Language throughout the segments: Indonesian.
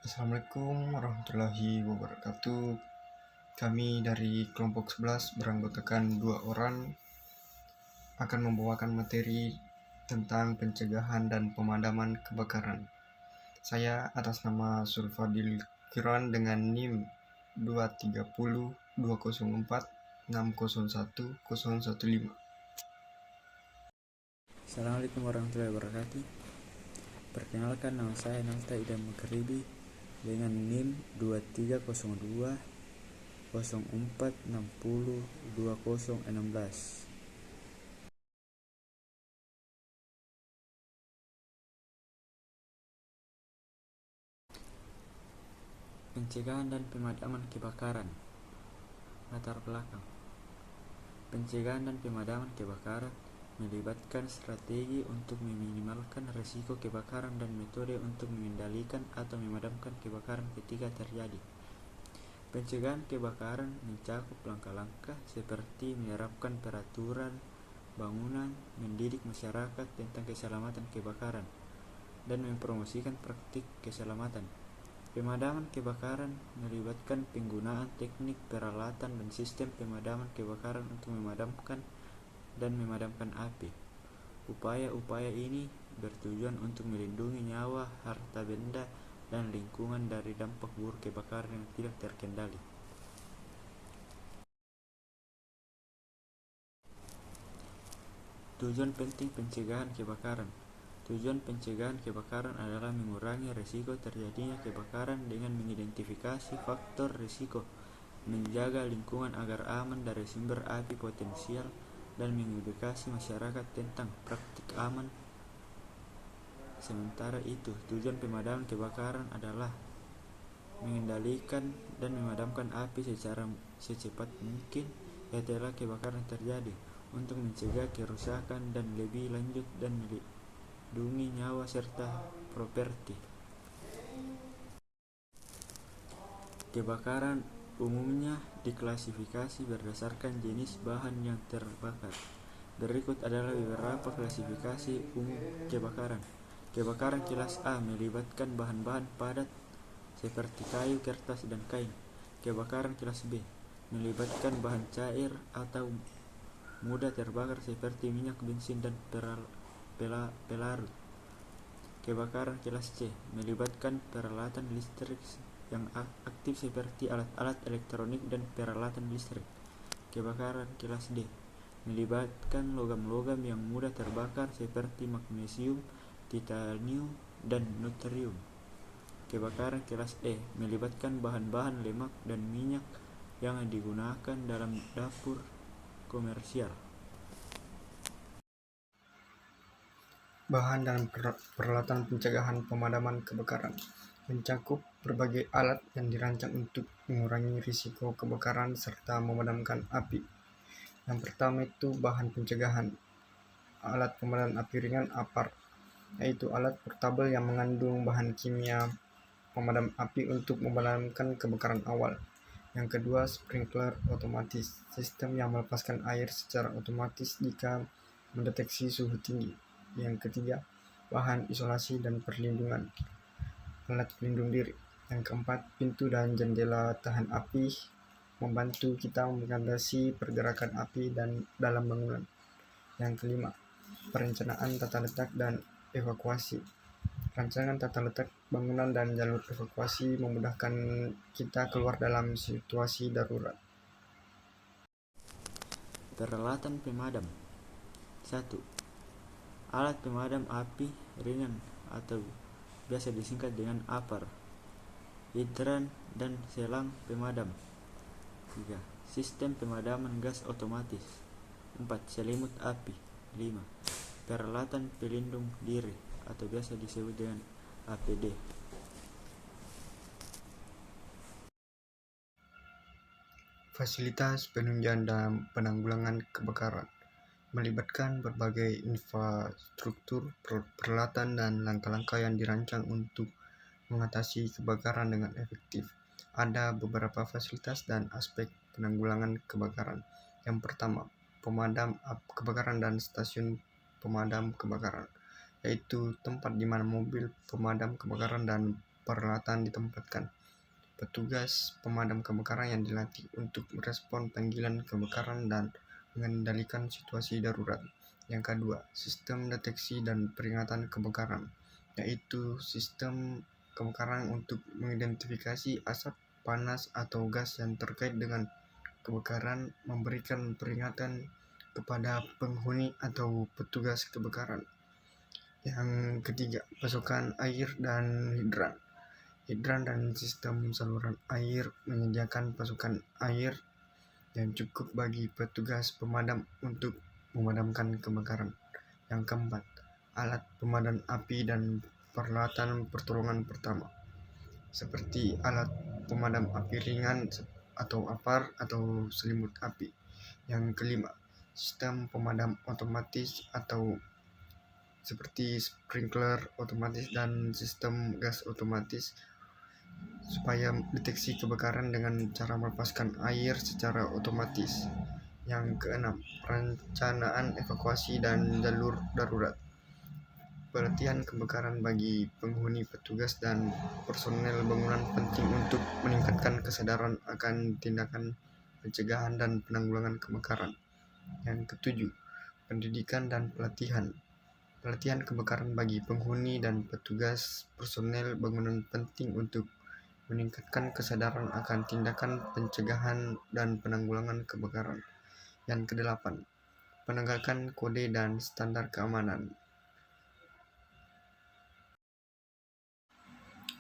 Assalamualaikum warahmatullahi wabarakatuh. Kami dari kelompok 11 beranggotakan 2 orang akan membawakan materi tentang pencegahan dan pemadaman kebakaran. Saya atas nama Sulfadil Kiran dengan NIM 230 204 601 015. Assalamualaikum warahmatullahi wabarakatuh. Perkenalkan, nama saya Nalta Idam Makaribi dengan NIM 2302 04 60 2016. Pencegahan dan pemadaman kebakaran. Latar belakang. Pencegahan dan pemadaman kebakaran melibatkan strategi untuk meminimalkan risiko kebakaran dan metode untuk mengendalikan atau memadamkan kebakaran ketika terjadi. Pencegahan kebakaran mencakup langkah-langkah seperti menerapkan peraturan bangunan, mendidik masyarakat tentang keselamatan kebakaran, dan mempromosikan praktik keselamatan. Pemadaman kebakaran melibatkan penggunaan teknik, peralatan, dan sistem pemadaman kebakaran untuk memadamkan dan memadamkan api. Upaya-upaya ini bertujuan untuk melindungi nyawa, harta benda, dan lingkungan dari dampak buruk kebakaran yang tidak terkendali. Tujuan penting pencegahan kebakaran. Tujuan pencegahan kebakaran adalah mengurangi risiko terjadinya kebakaran dengan mengidentifikasi faktor risiko, menjaga lingkungan agar aman dari sumber api potensial, dan mengedukasi masyarakat tentang praktik aman. Sementara itu, tujuan pemadaman kebakaran adalah mengendalikan dan memadamkan api secara secepat mungkin setelah kebakaran terjadi, untuk mencegah kerusakan dan lebih lanjut dan melindungi nyawa serta properti. Kebakaran umumnya diklasifikasi berdasarkan jenis bahan yang terbakar. Berikut adalah beberapa klasifikasi umum kebakaran. Kebakaran kelas A melibatkan bahan-bahan padat seperti kayu, kertas, dan kain. Kebakaran kelas B melibatkan bahan cair atau mudah terbakar seperti minyak, bensin, dan pelarut. Kebakaran kelas C melibatkan peralatan listrik yang aktif seperti alat-alat elektronik dan peralatan listrik. Kebakaran kelas D melibatkan logam-logam yang mudah terbakar seperti magnesium, titanium, dan nutrium. Kebakaran kelas E melibatkan bahan-bahan lemak dan minyak yang digunakan dalam dapur komersial. Bahan dan peralatan pencegahan pemadaman kebakaran mencakup berbagai alat yang dirancang untuk mengurangi risiko kebakaran serta memadamkan api. Yang pertama itu bahan pencegahan. Alat pemadam api ringan APAR, yaitu alat portabel yang mengandung bahan kimia pemadam api untuk memadamkan kebakaran awal. Yang kedua, sprinkler otomatis, sistem yang melepaskan air secara otomatis jika mendeteksi suhu tinggi. Yang ketiga, bahan isolasi dan perlindungan, alat pelindung diri. Yang keempat, pintu dan jendela tahan api, membantu kita mengatasi pergerakan api dan dalam bangunan. Yang kelima, perencanaan tata letak dan evakuasi. Rancangan tata letak bangunan dan jalur evakuasi memudahkan kita keluar dalam situasi darurat. Peralatan pemadam. 1. Alat pemadam api ringan atau biasa disingkat dengan APAR, hidran dan selang pemadam. 3. Sistem pemadaman gas otomatis. 4. Selimut api. 5. Peralatan pelindung diri atau biasa disebut dengan APD. Fasilitas penunjang dan penanggulangan kebakaran melibatkan berbagai infrastruktur, peralatan, dan langkah-langkah yang dirancang untuk mengatasi kebakaran dengan efektif. Ada beberapa fasilitas dan aspek penanggulangan kebakaran. Yang pertama, pemadam kebakaran dan stasiun pemadam kebakaran, yaitu tempat di mana mobil pemadam kebakaran dan peralatan ditempatkan. Petugas pemadam kebakaran yang dilatih untuk merespon panggilan kebakaran dan mengendalikan situasi darurat. Yang kedua, sistem deteksi dan peringatan kebakaran, yaitu sistem kebakaran untuk mengidentifikasi asap, panas, atau gas yang terkait dengan kebakaran, memberikan peringatan kepada penghuni atau petugas kebakaran. Yang ketiga, pasokan air dan hidran. Hidran dan sistem saluran air menyediakan pasokan air yang cukup bagi petugas pemadam untuk memadamkan kebakaran. Yang keempat, alat pemadam api dan peralatan pertolongan pertama, seperti alat pemadam api ringan atau APAR atau selimut api. Yang kelima, sistem pemadam otomatis atau seperti sprinkler otomatis dan sistem gas otomatis supaya deteksi kebakaran dengan cara melepaskan air secara otomatis. Yang keenam, perencanaan evakuasi dan jalur darurat. Pelatihan kebakaran bagi penghuni, petugas, dan personel bangunan penting untuk meningkatkan kesadaran akan tindakan pencegahan dan penanggulangan kebakaran. Yang ketujuh, pendidikan dan pelatihan. Pelatihan kebakaran bagi penghuni dan petugas personel bangunan penting untuk meningkatkan kesadaran akan tindakan pencegahan dan penanggulangan kebakaran. Yang kedelapan, penegakan kode dan standar keamanan.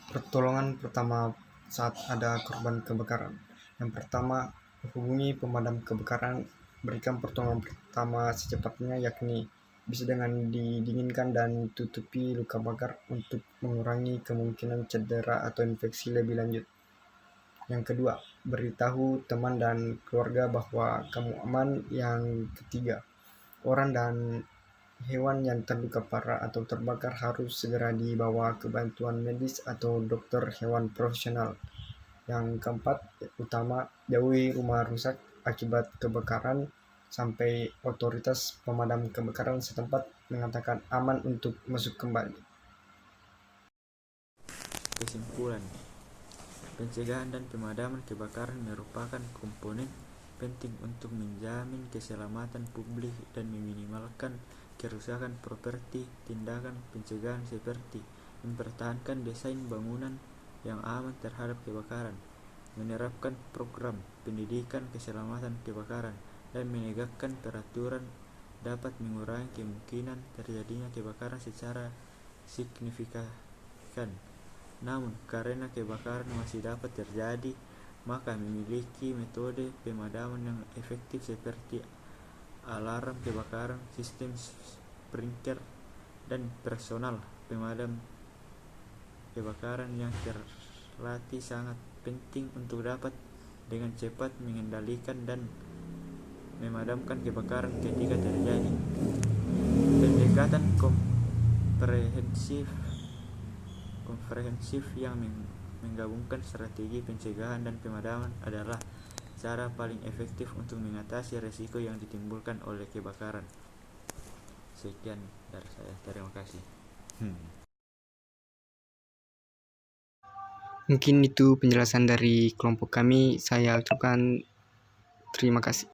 Pertolongan pertama saat ada korban kebakaran. Yang pertama, hubungi pemadam kebakaran. Berikan pertolongan pertama secepatnya, yakni bisa dengan didinginkan dan tutupi luka bakar untuk mengurangi kemungkinan cedera atau infeksi lebih lanjut. Yang kedua, beritahu teman dan keluarga bahwa kamu aman. Yang ketiga, orang dan hewan yang terluka parah atau terbakar harus segera dibawa ke bantuan medis atau dokter hewan profesional. Yang keempat, utama, jauhi rumah rusak akibat kebakaran sampai otoritas pemadam kebakaran setempat mengatakan aman untuk masuk kembali. Kesimpulan, pencegahan dan pemadaman kebakaran merupakan komponen penting untuk menjamin keselamatan publik dan meminimalkan kerusakan properti. Tindakan pencegahan seperti mempertahankan desain bangunan yang aman terhadap kebakaran, menerapkan program pendidikan keselamatan kebakaran, dan menegakkan peraturan dapat mengurangi kemungkinan terjadinya kebakaran secara signifikan. Namun, karena kebakaran masih dapat terjadi, maka memiliki metode pemadaman yang efektif seperti alarm kebakaran, sistem sprinkler, dan personal pemadam kebakaran yang terlatih sangat penting untuk dapat dengan cepat mengendalikan dan memadamkan kebakaran ketika terjadi. Pendekatan komprehensif yang menggabungkan strategi pencegahan dan pemadaman adalah cara paling efektif untuk mengatasi risiko yang ditimbulkan oleh kebakaran. Sekian dari saya. Terima kasih. Mungkin itu penjelasan dari kelompok kami. Saya ucapkan terima kasih.